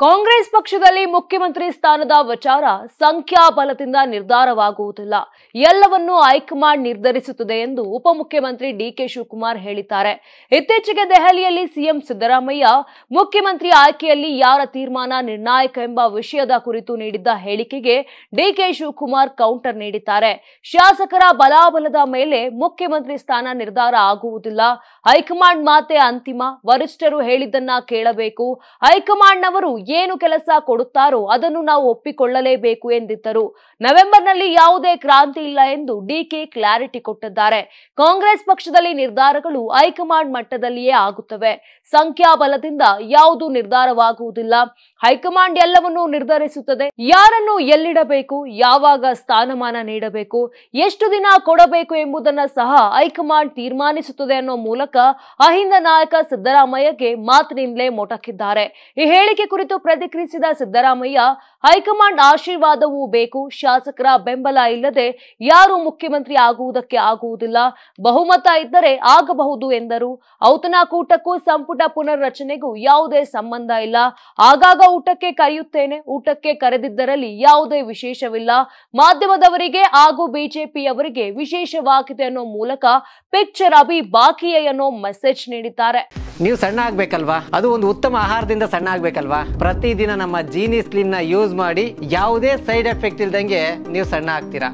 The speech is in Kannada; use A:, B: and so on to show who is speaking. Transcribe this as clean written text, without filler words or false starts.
A: ಕಾಂಗ್ರೆಸ್ ಪಕ್ಷದಲ್ಲಿ ಮುಖ್ಯಮಂತ್ರಿ ಸ್ಥಾನದ ವಿಚಾರ ಸಂಖ್ಯಾಬಲದಿಂದ ನಿರ್ಧಾರವಾಗುವುದಿಲ್ಲ, ಎಲ್ಲವನ್ನೂ ಹೈಕಮಾಂಡ್ ನಿರ್ಧರಿಸುತ್ತದೆ ಎಂದು ಉಪಮುಖ್ಯಮಂತ್ರಿ ಡಿಕೆ ಶಿವಕುಮಾರ್ ಹೇಳಿದ್ದಾರೆ. ಇತ್ತೀಚೆಗೆ ದೆಹಲಿಯಲ್ಲಿ ಸಿಎಂ ಸಿದ್ದರಾಮಯ್ಯ ಮುಖ್ಯಮಂತ್ರಿ ಆಯ್ಕೆಯಲ್ಲಿ ಯಾರ ತೀರ್ಮಾನ ನಿರ್ಣಾಯಕ ಎಂಬ ವಿಷಯದ ಕುರಿತು ನೀಡಿದ್ದ ಹೇಳಿಕೆಗೆ ಡಿಕೆ ಶಿವಕುಮಾರ್ ಕೌಂಟರ್ ನೀಡಿದ್ದಾರೆ. ಶಾಸಕರ ಬಲಾಬಲದ ಮೇಲೆ ಮುಖ್ಯಮಂತ್ರಿ ಸ್ಥಾನ ನಿರ್ಧಾರ ಆಗುವುದಿಲ್ಲ, ಹೈಕಮಾಂಡ್ ಮಾತೆ ಅಂತಿಮ, ವರಿಷ್ಠರು ಹೇಳಿದ್ದನ್ನ ಕೇಳಬೇಕು, ಹೈಕಮಾಂಡ್ನವರು ಏನು ಕೆಲಸ ಕೊಡುತ್ತಾರೋ ಅದನ್ನು ನಾವು ಒಪ್ಪಿಕೊಳ್ಳಲೇಬೇಕು ಎಂದಿದ್ದರು. ನವೆಂಬರ್ನಲ್ಲಿ ಯಾವುದೇ ಕ್ರಾಂತಿ ಇಲ್ಲ ಎಂದು ಡಿಕೆ ಕ್ಲಾರಿಟಿ ಕೊಟ್ಟಿದ್ದಾರೆ. ಕಾಂಗ್ರೆಸ್ ಪಕ್ಷದಲ್ಲಿ ನಿರ್ಧಾರಗಳು ಹೈಕಮಾಂಡ್ ಮಟ್ಟದಲ್ಲಿಯೇ ಆಗುತ್ತವೆ, ಸಂಖ್ಯಾಬಲದಿಂದ ಯಾವುದು ನಿರ್ಧಾರವಾಗುವುದಿಲ್ಲ, ಹೈಕಮಾಂಡ್ ಎಲ್ಲವನ್ನೂ ನಿರ್ಧರಿಸುತ್ತದೆ. ಯಾರನ್ನು ಎಲ್ಲಿಡಬೇಕು, ಯಾವಾಗ ಸ್ಥಾನಮಾನ ನೀಡಬೇಕು, ಎಷ್ಟು ದಿನ ಕೊಡಬೇಕು ಎಂಬುದನ್ನು ಸಹ ಹೈಕಮಾಂಡ್ ತೀರ್ಮಾನಿಸುತ್ತದೆ ಅನ್ನೋ ಮೂಲಕ ಅಹಿಂದ ನಾಯಕ ಸಿದ್ದರಾಮಯ್ಯಗೆ ಮಾತಿನಿಂದಲೇ ಮೊಟಕಿದ್ದಾರೆ. ಈ ಹೇಳಿಕೆ ಕುರಿತು ಪ್ರತಿಕ್ರಿಯಿಸಿದ ಸಿದ್ದರಾಮಯ್ಯ, ಹೈಕಮಾಂಡ್ ಆಶೀರ್ವಾದವೂ ಬೇಕು, ಶಾಸಕರ ಬೆಂಬಲ ಇಲ್ಲದೆ ಯಾರು ಮುಖ್ಯಮಂತ್ರಿ ಆಗುವುದಕ್ಕೆ ಆಗುವುದಿಲ್ಲ, ಬಹುಮತ ಇದ್ದರೆ ಆಗಬಹುದು ಎಂದರು. ಔತಣಕೂಟಕ್ಕೂ ಸಂಪುಟ ಪುನರ್ರಚನೆಗೂ ಯಾವುದೇ ಸಂಬಂಧ ಇಲ್ಲ, ಆಗಾಗ ಊಟಕ್ಕೆ ಕರೆಯುತ್ತೇನೆ, ಊಟಕ್ಕೆ ಕರೆದಿದ್ದರಲ್ಲಿ ಯಾವುದೇ ವಿಶೇಷವಿಲ್ಲ, ಮಾಧ್ಯಮದವರಿಗೆ ಹಾಗೂ ಬಿಜೆಪಿಯವರಿಗೆ ವಿಶೇಷವಾಗಿದೆ ಅನ್ನೋ ಮೂಲಕ ಪಿಕ್ಚರ್ ಅಭಿ ಬಾಕಿಯೇ ಅನ್ನೋ ಮೆಸೇಜ್ ನೀಡಿದ್ದಾರೆ.
B: ನೀವು ಸಣ್ಣ ಆಗ್ಬೇಕಲ್ವಾ, ಅದು ಒಂದು ಉತ್ತಮ ಆಹಾರದಿಂದ ಸಣ್ಣ ಆಗ್ಬೇಕಲ್ವಾ. ಪ್ರತಿದಿನ ನಮ್ಮ ಜೀನಿ ಸ್ಲಿಮ್ ನ ಯೂಸ್ ಮಾಡಿ ಯಾವುದೇ ಸೈಡ್ ಎಫೆಕ್ಟ್ ಇಲ್ದಂಗೆ ನೀವು ಸಣ್ಣ ಆಗ್ತೀರಾ.